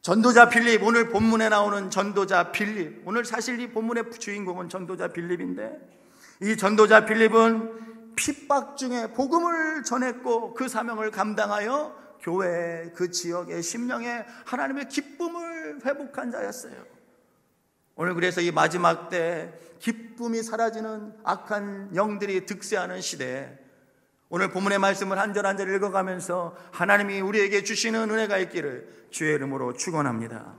전도자 빌립, 오늘 본문에 나오는 전도자 빌립, 오늘 사실 이 본문의 주인공은 전도자 빌립인데, 이 전도자 빌립은 핍박 중에 복음을 전했고 그 사명을 감당하여 교회 그 지역의 심령에 하나님의 기쁨을 회복한 자였어요. 오늘 그래서 이 마지막 때 기쁨이 사라지는 악한 영들이 득세하는 시대에 오늘 본문의 말씀을 한 절 한 절 읽어가면서 하나님이 우리에게 주시는 은혜가 있기를 주의 이름으로 축원합니다.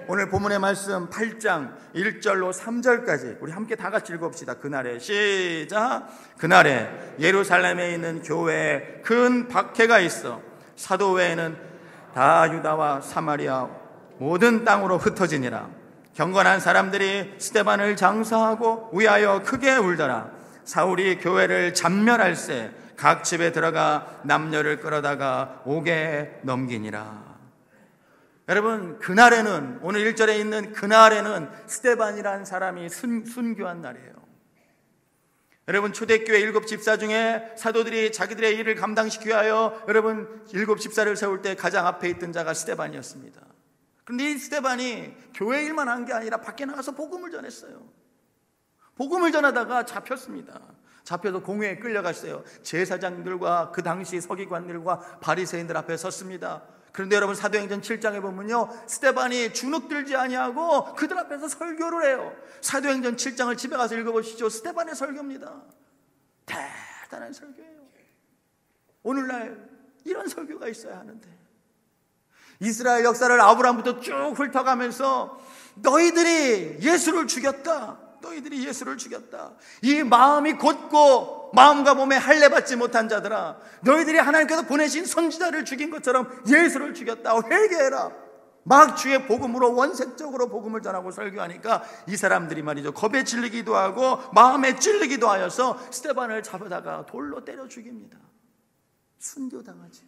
오늘 본문의 말씀 8장 1절로 3절까지 우리 함께 다 같이 읽어봅시다. 그날에 시작. 그날에 예루살렘에 있는 교회에 큰 박해가 있어 사도 외에는 다 유다와 사마리아 모든 땅으로 흩어지니라. 경건한 사람들이 스데반을 장사하고 위하여 크게 울더라. 사울이 교회를 잔멸할세 각 집에 들어가 남녀를 끌어다가 옥에 넘기니라. 여러분, 그날에는, 오늘 1절에 있는 그날에는 스데반이라는 사람이 순교한 날이에요. 여러분, 초대교회 7 집사 중에 사도들이 자기들의 일을 감당시키기 위하여 여러분 7 집사를 세울 때 가장 앞에 있던 자가 스데반이었습니다. 그런데 이 스데반이 교회 일만 한 게 아니라 밖에 나가서 복음을 전했어요. 복음을 전하다가 잡혔습니다. 잡혀서 공회에 끌려갔어요. 제사장들과 그 당시 서기관들과 바리새인들 앞에 섰습니다. 그런데 여러분, 사도행전 7장에 보면요, 스데반이 주눅들지 아니하고 그들 앞에서 설교를 해요. 사도행전 7장을 집에 가서 읽어보시죠. 스데반의 설교입니다. 대단한 설교예요. 오늘날 이런 설교가 있어야 하는데, 이스라엘 역사를 아브라함부터 쭉 훑어가면서 너희들이 예수를 죽였다. 너희들이 예수를 죽였다. 이 마음이 곧고 마음과 몸에 할례 받지 못한 자들아, 너희들이 하나님께서 보내신 선지자를 죽인 것처럼 예수를 죽였다. 회개해라. 막 주의 복음으로 원색적으로 복음을 전하고 설교하니까 이 사람들이 말이죠, 겁에 질리기도 하고 마음에 찔리기도 하여서 스데반을 잡아다가 돌로 때려 죽입니다. 순교당하지.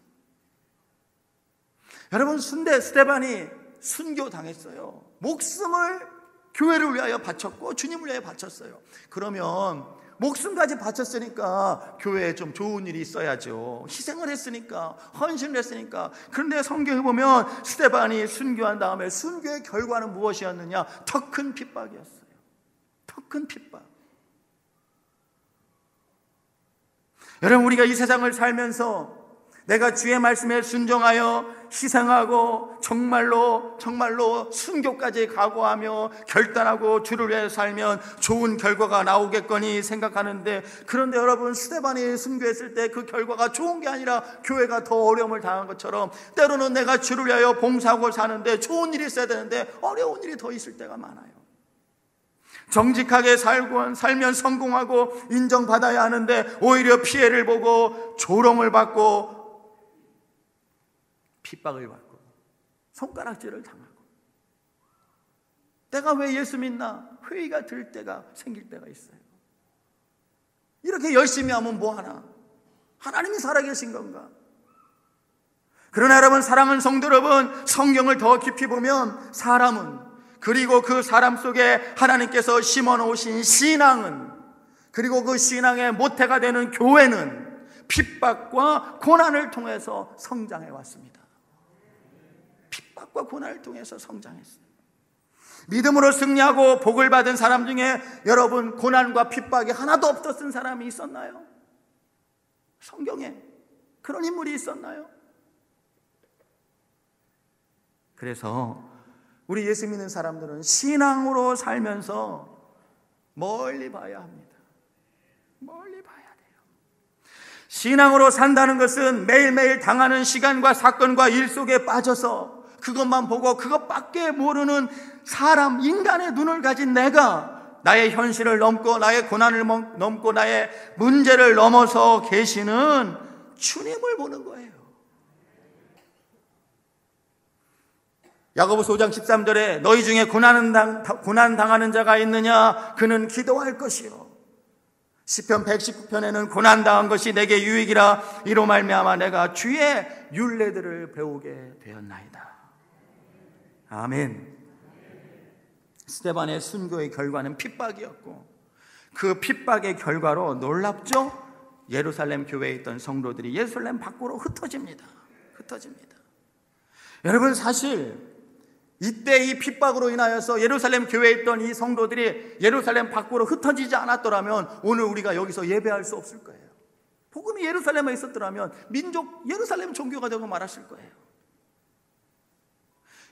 여러분, 스데반이 순교당했어요. 목숨을 교회를 위하여 바쳤고 주님을 위하여 바쳤어요. 그러면 목숨까지 바쳤으니까 교회에 좀 좋은 일이 있어야죠. 희생을 했으니까, 헌신을 했으니까. 그런데 성경에 보면 스데반이 순교한 다음에 순교의 결과는 무엇이었느냐? 더 큰 핍박이었어요. 더 큰 핍박. 여러분, 우리가 이 세상을 살면서 내가 주의 말씀에 순종하여 희생하고 정말로 순교까지 각오하며 결단하고 주를 위해 살면 좋은 결과가 나오겠거니 생각하는데, 그런데 여러분, 스데반이 순교했을 때 그 결과가 좋은 게 아니라 교회가 더 어려움을 당한 것처럼, 때로는 내가 주를 위하여 봉사하고 사는데 좋은 일이 있어야 되는데 어려운 일이 더 있을 때가 많아요. 정직하게 살면 성공하고 인정받아야 하는데 오히려 피해를 보고 조롱을 받고 핍박을 받고 손가락질을 당하고, 내가 왜 예수 믿나 회의가 들 때가 생길 때가 있어요. 이렇게 열심히 하면 뭐하나? 하나님이 살아계신 건가? 그러나 여러분, 사랑하는 성도 여러분, 성경을 더 깊이 보면 사람은, 그리고 그 사람 속에 하나님께서 심어놓으신 신앙은, 그리고 그 신앙의 모태가 되는 교회는 핍박과 고난을 통해서 성장해 왔습니다. 핍박과 고난을 통해서 성장했어요. 믿음으로 승리하고 복을 받은 사람 중에 여러분, 고난과 핍박이 하나도 없었던 사람이 있었나요? 성경에 그런 인물이 있었나요? 그래서 우리 예수 믿는 사람들은 신앙으로 살면서 멀리 봐야 합니다. 멀리 봐야 돼요. 신앙으로 산다는 것은 매일매일 당하는 시간과 사건과 일 속에 빠져서 그것만 보고 그것밖에 모르는 사람, 인간의 눈을 가진 내가 나의 현실을 넘고 나의 고난을 넘고 나의 문제를 넘어서 계시는 주님을 보는 거예요. 야고보서 5장 13절에 너희 중에 고난 당하는 자가 있느냐? 그는 기도할 것이요. 시편 119편에는 고난 당한 것이 내게 유익이라 이로 말미암아 내가 주의 율례들을 배우게 되었나이다. 아멘. 스데반의 순교의 결과는 핍박이었고, 그 핍박의 결과로 놀랍죠? 예루살렘 교회에 있던 성도들이 예루살렘 밖으로 흩어집니다. 여러분, 사실 이때 이 핍박으로 인하여서 예루살렘 교회에 있던 이 성도들이 예루살렘 밖으로 흩어지지 않았더라면 오늘 우리가 여기서 예배할 수 없을 거예요. 복음이 예루살렘에 있었더라면 민족 예루살렘 종교가 되고 말았을 거예요.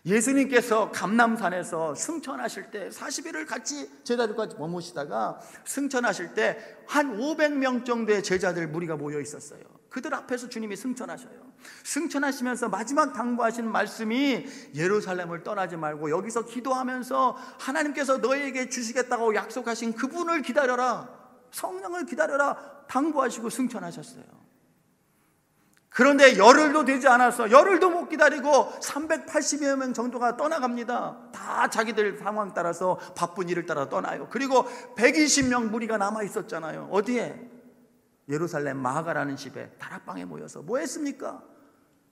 예수님께서 감람산에서 승천하실 때 40일을 같이 제자들과 머무시다가 승천하실 때 한 500명 정도의 제자들 무리가 모여 있었어요. 그들 앞에서 주님이 승천하셔요. 승천하시면서 마지막 당부하신 말씀이 예루살렘을 떠나지 말고 여기서 기도하면서 하나님께서 너에게 주시겠다고 약속하신 그분을 기다려라, 성령을 기다려라 당부하시고 승천하셨어요. 그런데 열흘도 되지 않아서 열흘도 못 기다리고 380여 명 정도가 떠나갑니다. 다 자기들 상황 따라서 바쁜 일을 따라 떠나요. 그리고 120명 무리가 남아 있었잖아요. 어디에? 예루살렘 마가라는 집에 다락방에 모여서 뭐 했습니까?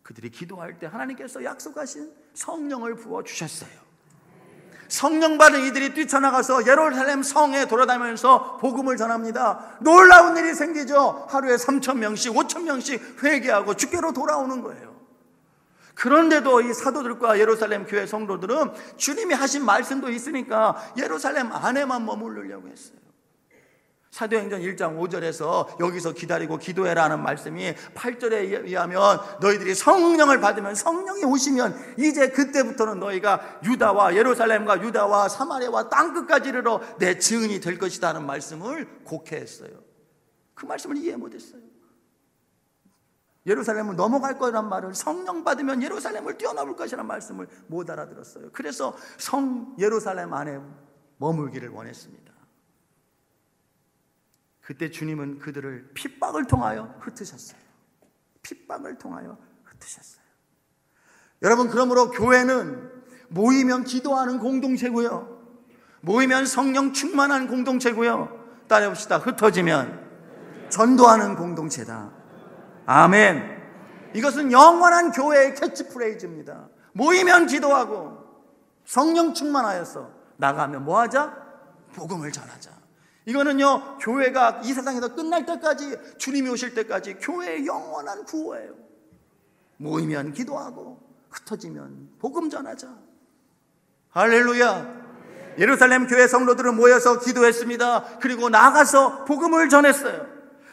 그들이 기도할 때 하나님께서 약속하신 성령을 부어주셨어요. 성령 받은 이들이 뛰쳐나가서 예루살렘 성에 돌아다니면서 복음을 전합니다. 놀라운 일이 생기죠. 하루에 3,000명씩 5,000명씩 회개하고 주께로 돌아오는 거예요. 그런데도 이 사도들과 예루살렘 교회 성도들은 주님이 하신 말씀도 있으니까 예루살렘 안에만 머무르려고 했어요. 사도행전 1장 5절에서 여기서 기다리고 기도해라 하는 말씀이 8절에 의하면 너희들이 성령을 받으면, 성령이 오시면 이제 그때부터는 너희가 유다와 예루살렘과 유다와 사마리아와 땅끝까지 이르러 내 증인이 될 것이다 하는 말씀을 곡해했어요. 그 말씀을 이해 못했어요. 예루살렘을 넘어갈 거란 말을, 성령 받으면 예루살렘을 뛰어넘을 것이라는 말씀을 못 알아들었어요. 그래서 성 예루살렘 안에 머물기를 원했습니다. 그때 주님은 그들을 핍박을 통하여 흩으셨어요. 핍박을 통하여 흩으셨어요. 여러분, 그러므로 교회는 모이면 기도하는 공동체고요, 모이면 성령 충만한 공동체고요, 따라해봅시다. 흩어지면 전도하는 공동체다. 아멘. 이것은 영원한 교회의 캐치프레이즈입니다. 모이면 기도하고 성령 충만하여서 나가면 뭐하자? 복음을 전하자. 이거는요, 교회가 이 세상에서 끝날 때까지, 주님이 오실 때까지 교회의 영원한 구호예요. 모이면 기도하고 흩어지면 복음 전하자. 할렐루야. 예루살렘 교회 성도들은 모여서 기도했습니다. 그리고 나가서 복음을 전했어요.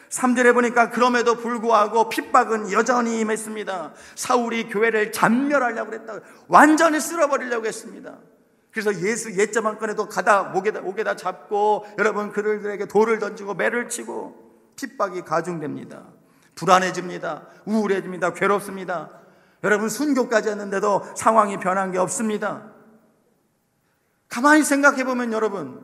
3절에 보니까 그럼에도 불구하고 핍박은 여전히 임했습니다. 사울이 교회를 잔멸하려고 했다. 완전히 쓸어버리려고 했습니다. 그래서 예수 옛적 한 건에도 가다 목에다 잡고 여러분 그들에게 돌을 던지고 매를 치고 핍박이 가중됩니다. 불안해집니다. 우울해집니다. 괴롭습니다. 여러분 순교까지 했는데도 상황이 변한 게 없습니다. 가만히 생각해 보면 여러분,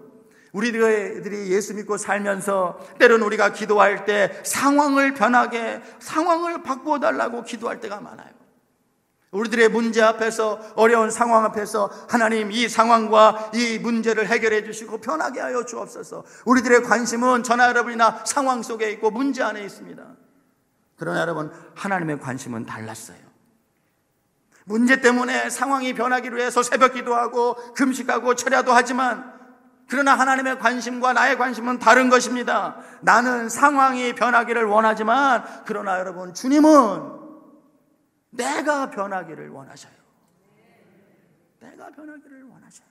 우리들이 예수 믿고 살면서 때로는 우리가 기도할 때 상황을 변하게, 상황을 바꾸어 달라고 기도할 때가 많아요. 우리들의 문제 앞에서, 어려운 상황 앞에서 하나님 이 상황과 이 문제를 해결해 주시고 편하게 하여 주옵소서. 우리들의 관심은 저나 여러분이나 상황 속에 있고 문제 안에 있습니다. 그러나 여러분, 하나님의 관심은 달랐어요. 문제 때문에 상황이 변하기로 해서 새벽 기도하고 금식하고 철야도 하지만, 그러나 하나님의 관심과 나의 관심은 다른 것입니다. 나는 상황이 변하기를 원하지만, 그러나 여러분, 주님은 내가 변하기를 원하셔요. 내가 변하기를 원하셔요.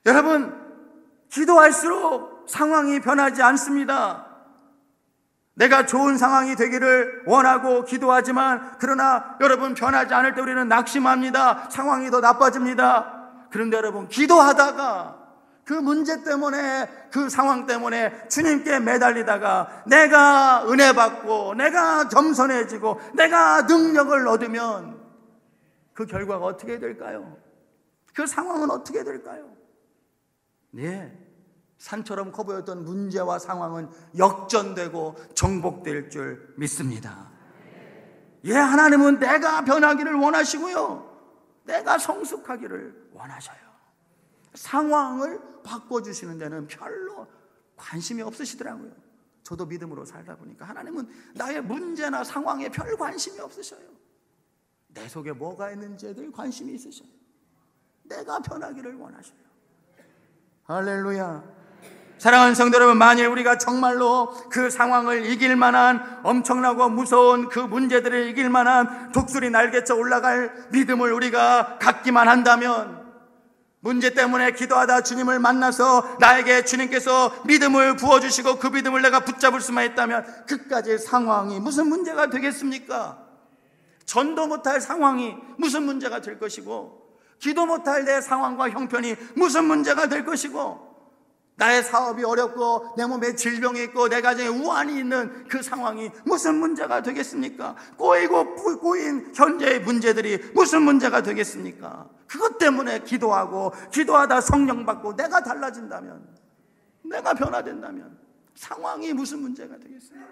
여러분, 기도할수록 상황이 변하지 않습니다. 내가 좋은 상황이 되기를 원하고 기도하지만, 그러나 여러분 변하지 않을 때 우리는 낙심합니다. 상황이 더 나빠집니다. 그런데 여러분, 기도하다가 그 문제 때문에, 그 상황 때문에 주님께 매달리다가 내가 은혜 받고 내가 겸손해지고 내가 능력을 얻으면 그 결과가 어떻게 될까요? 그 상황은 어떻게 될까요? 네, 산처럼 커 보였던 문제와 상황은 역전되고 정복될 줄 믿습니다. 예, 하나님은 내가 변하기를 원하시고요, 내가 성숙하기를 원하셔요. 상황을 바꿔주시는 데는 별로 관심이 없으시더라고요. 저도 믿음으로 살다 보니까 하나님은 나의 문제나 상황에 별 관심이 없으셔요. 내 속에 뭐가 있는지에 늘 관심이 있으셔요. 내가 변하기를 원하셔요. 할렐루야. 사랑하는 성도 여러분, 만일 우리가 정말로 그 상황을 이길 만한, 엄청나고 무서운 그 문제들을 이길 만한 독수리 날개쳐 올라갈 믿음을 우리가 갖기만 한다면, 문제 때문에 기도하다 주님을 만나서 나에게 주님께서 믿음을 부어주시고 그 믿음을 내가 붙잡을 수만 있다면 그까지 상황이 무슨 문제가 되겠습니까? 전도 못할 상황이 무슨 문제가 될 것이고, 기도 못할 내 상황과 형편이 무슨 문제가 될 것이고, 나의 사업이 어렵고 내 몸에 질병이 있고 내 가정에 우환이 있는 그 상황이 무슨 문제가 되겠습니까? 꼬인 현재의 문제들이 무슨 문제가 되겠습니까? 그것 때문에 기도하다 성령 받고 내가 달라진다면, 내가 변화된다면 상황이 무슨 문제가 되겠습니까?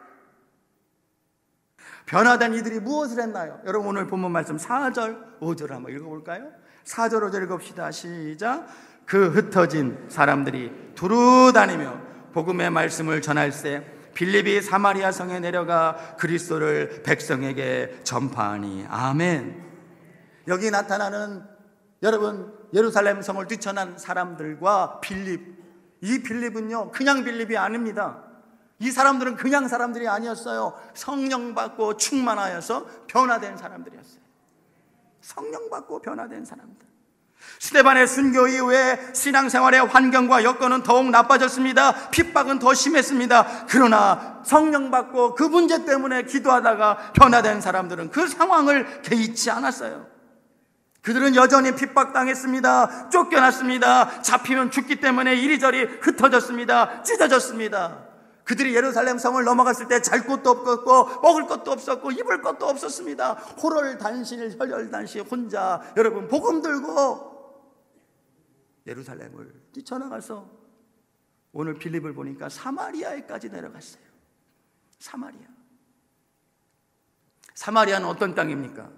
변화된 이들이 무엇을 했나요? 여러분, 오늘 본문 말씀 4절 5절 한번 읽어볼까요? 4절 5절 읽읍시다. 시작. 그 흩어진 사람들이 두루 다니며 복음의 말씀을 전할세 빌립이 사마리아 성에 내려가 그리스도를 백성에게 전파하니. 아멘. 여기 나타나는, 여러분, 예루살렘 성을 뛰쳐난 사람들과 빌립, 이 빌립은요 그냥 빌립이 아닙니다. 이 사람들은 그냥 사람들이 아니었어요. 성령 받고 충만하여서 변화된 사람들이었어요. 성령 받고 변화된 사람들. 스데반의 순교 이후에 신앙생활의 환경과 여건은 더욱 나빠졌습니다. 핍박은 더 심했습니다. 그러나 성령 받고 그 문제 때문에 기도하다가 변화된 사람들은 그 상황을 개의치 않았어요. 그들은 여전히 핍박당했습니다. 쫓겨났습니다. 잡히면 죽기 때문에 이리저리 흩어졌습니다. 찢어졌습니다. 그들이 예루살렘 성을 넘어갔을 때 잘 곳도 없었고 먹을 것도 없었고 입을 것도 없었습니다. 혈혈단신 혼자, 여러분, 복음 들고 예루살렘을 뛰쳐나가서 오늘 빌립을 보니까 사마리아에까지 내려갔어요. 사마리아는 어떤 땅입니까?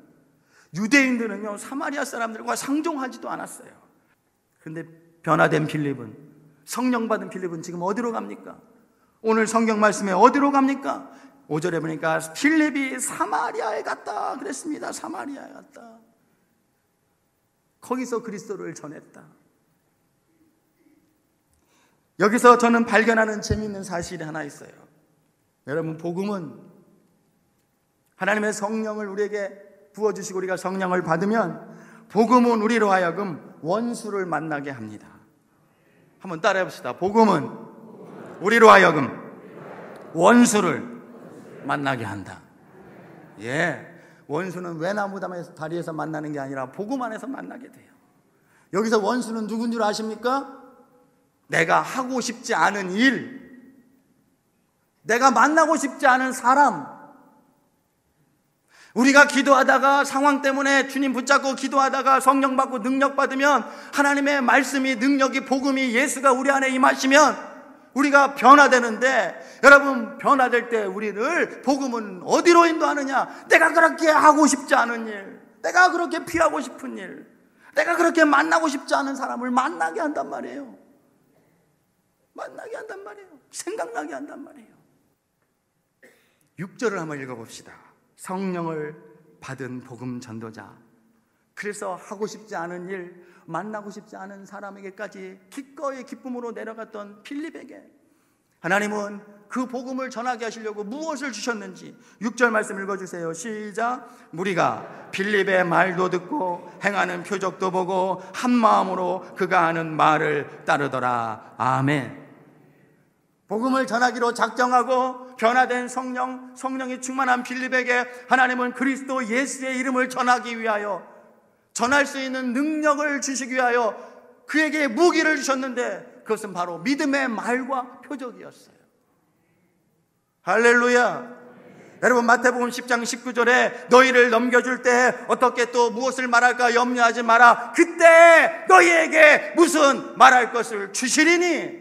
유대인들은요 사마리아 사람들과 상종하지도 않았어요. 그런데 변화된 빌립은, 성령 받은 빌립은 지금 어디로 갑니까? 오늘 성경 말씀에 어디로 갑니까? 5절에 보니까 빌립이 사마리아에 갔다 그랬습니다. 사마리아에 갔다. 거기서 그리스도를 전했다. 여기서 저는 발견하는 재미있는 사실이 하나 있어요. 여러분, 복음은 하나님의 성령을 우리에게 부어주시고 우리가 성령을 받으면 복음은 우리로 하여금 원수를 만나게 합니다. 한번 따라해 봅시다. 복음은 우리로 하여금 원수를 만나게 한다. 예, 원수는 외나무 다리에서 만나는 게 아니라 복음 안에서 만나게 돼요. 여기서 원수는 누군 줄 아십니까? 내가 하고 싶지 않은 일, 내가 만나고 싶지 않은 사람. 우리가 기도하다가 상황 때문에 주님 붙잡고 기도하다가 성령 받고 능력 받으면, 하나님의 말씀이, 능력이, 복음이, 예수가 우리 안에 임하시면 우리가 변화되는데, 여러분, 변화될 때 우리를 복음은 어디로 인도하느냐? 내가 그렇게 하고 싶지 않은 일, 내가 그렇게 피하고 싶은 일, 내가 그렇게 만나고 싶지 않은 사람을 만나게 한단 말이에요. 만나게 한단 말이에요. 생각나게 한단 말이에요. 6절을 한번 읽어봅시다. 성령을 받은 복음 전도자. 그래서 하고 싶지 않은 일, 만나고 싶지 않은 사람에게까지 기꺼이 기쁨으로 내려갔던 빌립에게 하나님은 그 복음을 전하게 하시려고 무엇을 주셨는지 6절 말씀 읽어주세요. 시작. 무리가 빌립의 말도 듣고 행하는 표적도 보고 한 마음으로 그가 하는 말을 따르더라. 아멘. 복음을 전하기로 작정하고 변화된 성령이 충만한 빌립에게 하나님은 그리스도 예수의 이름을 전하기 위하여, 전할 수 있는 능력을 주시기 위하여 그에게 무기를 주셨는데, 그것은 바로 믿음의 말과 표적이었어요. 할렐루야. 여러분, 마태복음 10장 19절에 너희를 넘겨줄 때 어떻게 또 무엇을 말할까 염려하지 마라. 그때 너희에게 무슨 말할 것을 주시리니.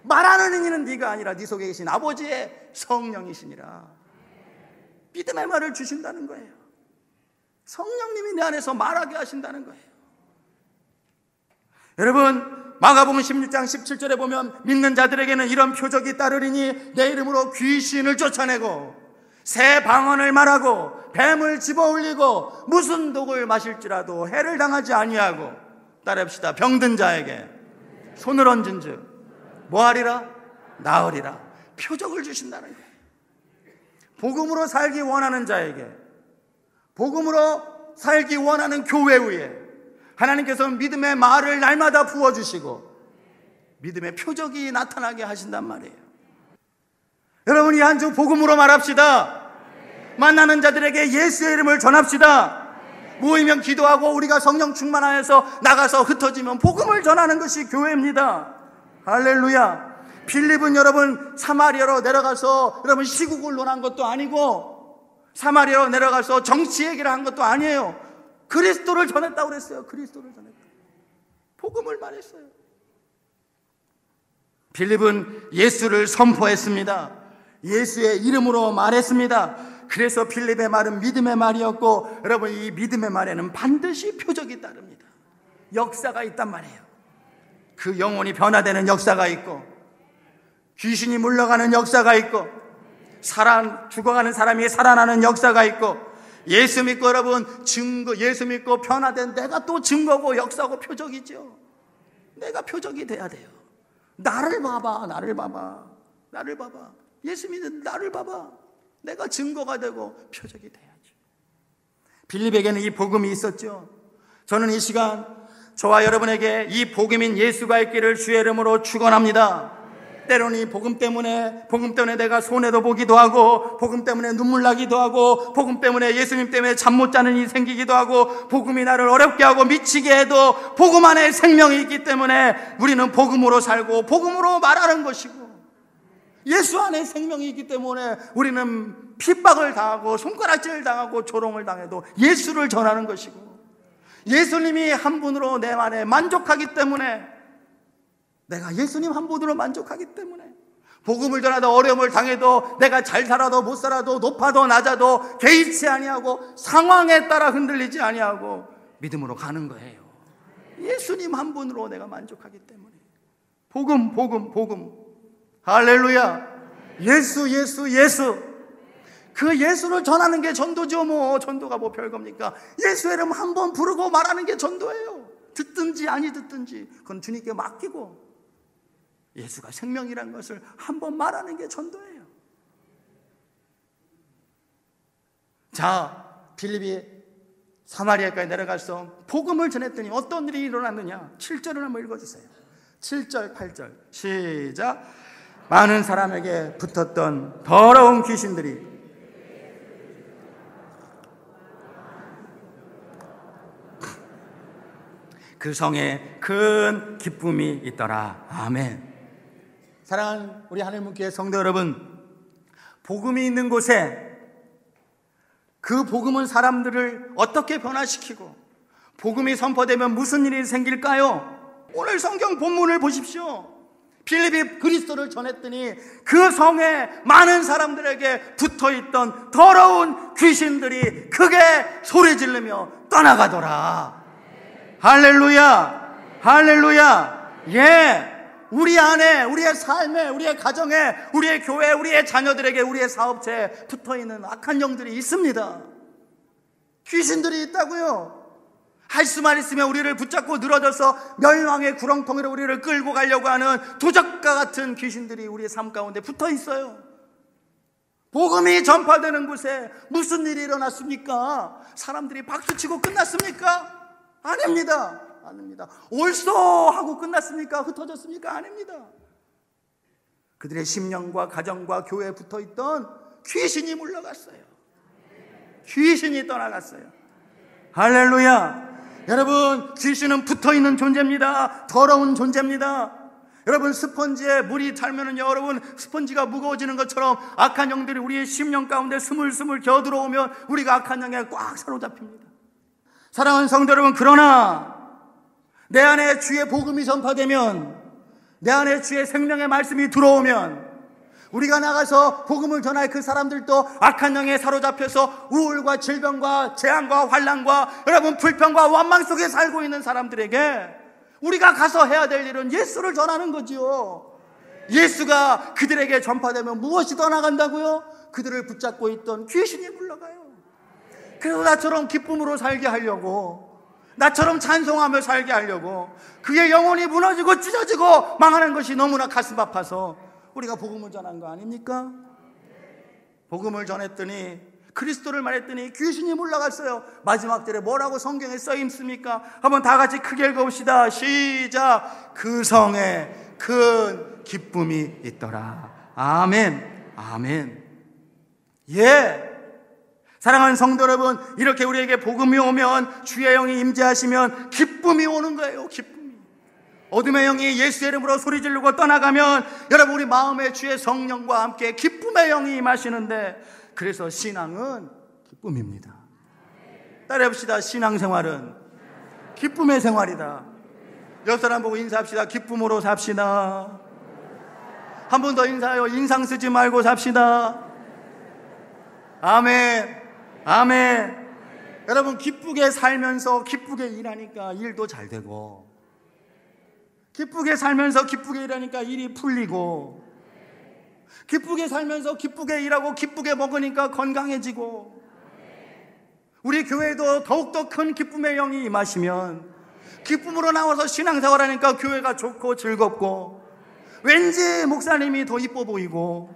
말하는 이는 네가 아니라 네 속에 계신 아버지의 성령이시니라. 믿음의 말을 주신다는 거예요. 성령님이 내 안에서 말하게 하신다는 거예요. 여러분, 마가복음 16장 17절에 보면 믿는 자들에게는 이런 표적이 따르리니 내 이름으로 귀신을 쫓아내고 새 방언을 말하고 뱀을 집어올리고 무슨 독을 마실지라도 해를 당하지 아니하고, 따라합시다. 병든 자에게 손을 얹은 즉 뭐하리라? 나으리라. 표적을 주신다는 거예요. 복음으로 살기 원하는 자에게, 복음으로 살기 원하는 교회 위에 하나님께서 믿음의 말을 날마다 부어주시고 믿음의 표적이 나타나게 하신단 말이에요. 여러분, 이 한 주 복음으로 말합시다. 만나는 자들에게 예수의 이름을 전합시다. 모이면 기도하고 우리가 성령 충만하여서 나가서 흩어지면 복음을 전하는 것이 교회입니다. 할렐루야. 빌립은 여러분 사마리아로 내려가서 여러분 시국을 논한 것도 아니고 사마리아로 내려가서 정치 얘기를 한 것도 아니에요. 그리스도를 전했다고 그랬어요. 그리스도를 전했다. 복음을 말했어요. 빌립은 예수를 선포했습니다. 예수의 이름으로 말했습니다. 그래서 빌립의 말은 믿음의 말이었고, 여러분 이 믿음의 말에는 반드시 표적이 따릅니다. 역사가 있단 말이에요. 그 영혼이 변화되는 역사가 있고, 귀신이 물러가는 역사가 있고, 죽어가는 사람이 살아나는 역사가 있고, 예수 믿고 여러분 예수 믿고 변화된 내가 또 증거고 역사고 표적이죠. 내가 표적이 돼야 돼요. 나를 봐봐, 나를 봐봐, 나를 봐봐. 예수 믿는 나를 봐봐. 내가 증거가 되고 표적이 돼야죠. 빌립에게는 이 복음이 있었죠. 저는 이 시간 저와 여러분에게 이 복음인 예수가 있기를 주의 이름으로 축원합니다. 때로는 이 복음 때문에 내가 손해도 보기도 하고, 복음 때문에 눈물 나기도 하고, 복음 때문에 예수님 때문에 잠 못 자는 일이 생기기도 하고, 복음이 나를 어렵게 하고 미치게 해도 복음 안에 생명이 있기 때문에 우리는 복음으로 살고 복음으로 말하는 것이고, 예수 안에 생명이 있기 때문에 우리는 핍박을 당하고 손가락질을 당하고 조롱을 당해도 예수를 전하는 것이고, 예수님이 한 분으로 내 안에 만족하기 때문에, 내가 예수님 한 분으로 만족하기 때문에 복음을 전하다 어려움을 당해도 내가 잘 살아도 못 살아도 높아도 낮아도 개의치 아니하고 상황에 따라 흔들리지 아니하고 믿음으로 가는 거예요. 예수님 한 분으로 내가 만족하기 때문에. 복음. 할렐루야. 예수. 그 예수를 전하는 게 전도죠. 뭐 전도가 뭐 별겁니까? 예수의 이름 한 번 부르고 말하는 게 전도예요. 듣든지 아니 듣든지 그건 주님께 맡기고, 예수가 생명이라는 것을 한 번 말하는 게 전도예요. 자, 빌립이 사마리아까지 내려가서 복음을 전했더니 어떤 일이 일어났느냐? 7절을 한번 읽어주세요. 7절 8절 시작. 많은 사람에게 붙었던 더러운 귀신들이 그 성에 큰 기쁨이 있더라. 아멘. 사랑하는 우리 하늘문교회 성도 여러분, 복음이 있는 곳에 그 복음은 사람들을 어떻게 변화시키고 복음이 선포되면 무슨 일이 생길까요? 오늘 성경 본문을 보십시오. 빌립이 그리스도를 전했더니 그 성에 많은 사람들에게 붙어있던 더러운 귀신들이 크게 소리 지르며 떠나가더라. 할렐루야. 예. 우리 안에, 우리의 삶에, 우리의 가정에, 우리의 교회, 우리의 자녀들에게, 우리의 사업체에 붙어있는 악한 영들이 있습니다. 귀신들이 있다고요. 할 수만 있으면 우리를 붙잡고 늘어져서 멸망의 구렁텅이로 우리를 끌고 가려고 하는 도적과 같은 귀신들이 우리의 삶 가운데 붙어있어요. 복음이 전파되는 곳에 무슨 일이 일어났습니까? 사람들이 박수치고 끝났습니까? 아닙니다. 옳소 하고 끝났습니까? 흩어졌습니까? 아닙니다. 그들의 심령과 가정과 교회에 붙어있던 귀신이 물러갔어요. 귀신이 떠나갔어요. 할렐루야. 여러분, 귀신은 붙어있는 존재입니다. 더러운 존재입니다. 여러분, 스펀지에 물이 닳으면 여러분, 스펀지가 무거워지는 것처럼 악한 영들이 우리의 심령 가운데 스물스물 겨들어오면 우리가 악한 영에 꽉 사로잡힙니다. 사랑하는 성도 여러분, 그러나 내 안에 주의 복음이 전파되면, 내 안에 주의 생명의 말씀이 들어오면, 우리가 나가서 복음을 전할 그 사람들도 악한 영에 사로잡혀서 우울과 질병과 재앙과 환난과 여러분 불평과 원망 속에 살고 있는 사람들에게 우리가 가서 해야 될 일은 예수를 전하는 거지요. 예수가 그들에게 전파되면 무엇이 떠나간다고요? 그들을 붙잡고 있던 귀신이 물러가요. 그래서 나처럼 기쁨으로 살게 하려고, 나처럼 찬송하며 살게 하려고 그의 영혼이 무너지고 찢어지고 망하는 것이 너무나 가슴 아파서 우리가 복음을 전한 거 아닙니까? 복음을 전했더니, 그리스도를 말했더니 귀신이 물러갔어요. 마지막 절에 뭐라고 성경에 써 있습니까? 한번 다 같이 크게 읽어봅시다. 시작. 그 성에 큰 기쁨이 있더라. 아멘. 아멘. 예. 사랑하는 성도 여러분, 이렇게 우리에게 복음이 오면, 주의 영이 임재하시면 기쁨이 오는 거예요. 기쁨이. 어둠의 영이 예수의 이름으로 소리 지르고 떠나가면 여러분, 우리 마음에 주의 성령과 함께 기쁨의 영이 임하시는데, 그래서 신앙은 기쁨입니다. 따라해봅시다. 신앙생활은 기쁨의 생활이다. 옆 사람 보고 인사합시다. 기쁨으로 삽시다. 한 번 더 인사해요. 인상 쓰지 말고 삽시다. 아멘. 아멘. 여러분, 기쁘게 살면서 기쁘게 일하니까 일도 잘 되고, 기쁘게 살면서 기쁘게 일하니까 일이 풀리고, 기쁘게 살면서 기쁘게 일하고 기쁘게 먹으니까 건강해지고, 우리 교회도 더욱더 큰 기쁨의 영이 임하시면 기쁨으로 나와서 신앙생활하니까 교회가 좋고 즐겁고, 왠지 목사님이 더 이뻐 보이고,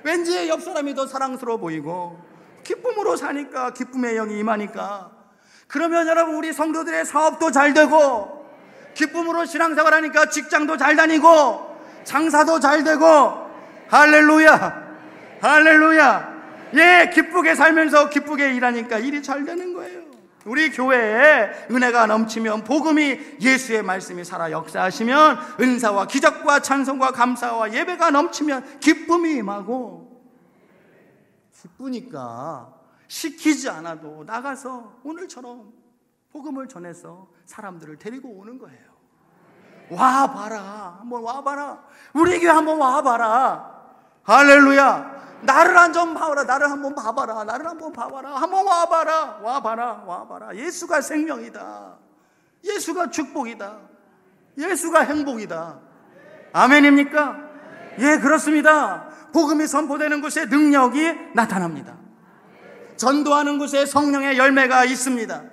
왠지 옆 사람이 더 사랑스러워 보이고, 기쁨으로 사니까 기쁨의 영이 임하니까, 그러면 여러분, 우리 성도들의 사업도 잘 되고, 기쁨으로 신앙생활하니까 직장도 잘 다니고, 장사도 잘 되고, 할렐루야. 할렐루야. 예, 기쁘게 살면서 기쁘게 일하니까 일이 잘 되는 거예요. 우리 교회에 은혜가 넘치면, 복음이, 예수의 말씀이 살아 역사하시면, 은사와 기적과 찬송과 감사와 예배가 넘치면 기쁨이 임하고, 기쁘니까 시키지 않아도 나가서 오늘처럼 복음을 전해서 사람들을 데리고 오는 거예요. 와봐라. 한번 와봐라. 우리 교회 한번 와봐라. 할렐루야. 나를 좀 봐봐라. 나를 한번 봐봐라. 나를 한번 봐봐라. 한번 와봐라. 와봐라. 와봐라. 예수가 생명이다. 예수가 축복이다. 예수가 행복이다. 아멘입니까? 예, 그렇습니다. 복음이 선포되는 곳에 능력이 나타납니다. 전도하는 곳에 성령의 열매가 있습니다.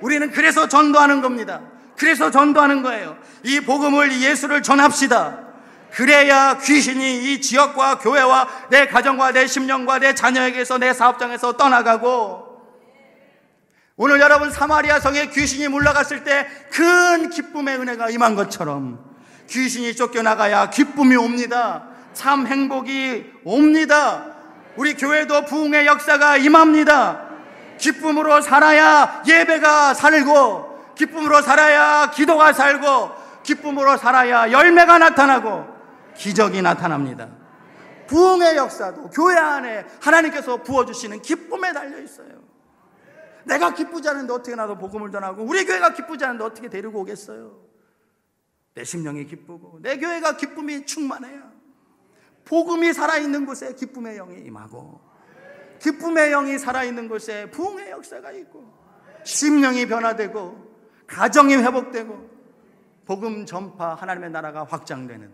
우리는 그래서 전도하는 겁니다. 그래서 전도하는 거예요. 이 복음을, 이 예수를 전합시다. 그래야 귀신이 이 지역과 교회와 내 가정과 내 심령과 내 자녀에게서, 내 사업장에서 떠나가고, 오늘 여러분 사마리아 성에 귀신이 물러갔을 때 큰 기쁨의 은혜가 임한 것처럼 귀신이 쫓겨나가야 기쁨이 옵니다. 참 행복이 옵니다. 우리 교회도 부흥의 역사가 임합니다. 기쁨으로 살아야 예배가 살고, 기쁨으로 살아야 기도가 살고, 기쁨으로 살아야 열매가 나타나고 기적이 나타납니다. 부흥의 역사도 교회 안에 하나님께서 부어주시는 기쁨에 달려있어요. 내가 기쁘지 않은데 어떻게 나도 복음을 전하고, 우리 교회가 기쁘지 않은데 어떻게 데리고 오겠어요? 내 심령이 기쁘고 내 교회가 기쁨이 충만해야 복음이 살아있는 곳에 기쁨의 영이 임하고, 기쁨의 영이 살아있는 곳에 부흥의 역사가 있고, 심령이 변화되고 가정이 회복되고 복음 전파, 하나님의 나라가 확장되는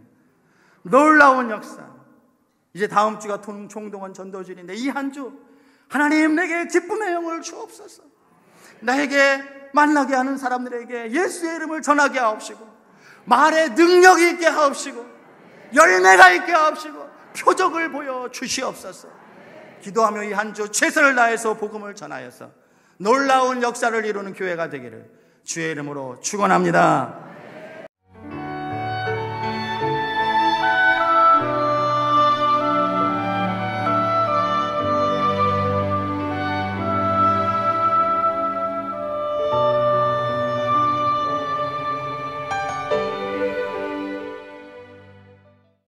놀라운 역사. 이제 다음 주가 총동원 전도주일인데, 이 한 주 하나님 내게 기쁨의 영을 주옵소서. 나에게 만나게 하는 사람들에게 예수의 이름을 전하게 하옵시고, 말에 능력이 있게 하옵시고, 열매가 있게 하옵시고, 표적을 보여 주시옵소서. 기도하며 이 한 주 최선을 다해서 복음을 전하여서 놀라운 역사를 이루는 교회가 되기를 주의 이름으로 축원합니다.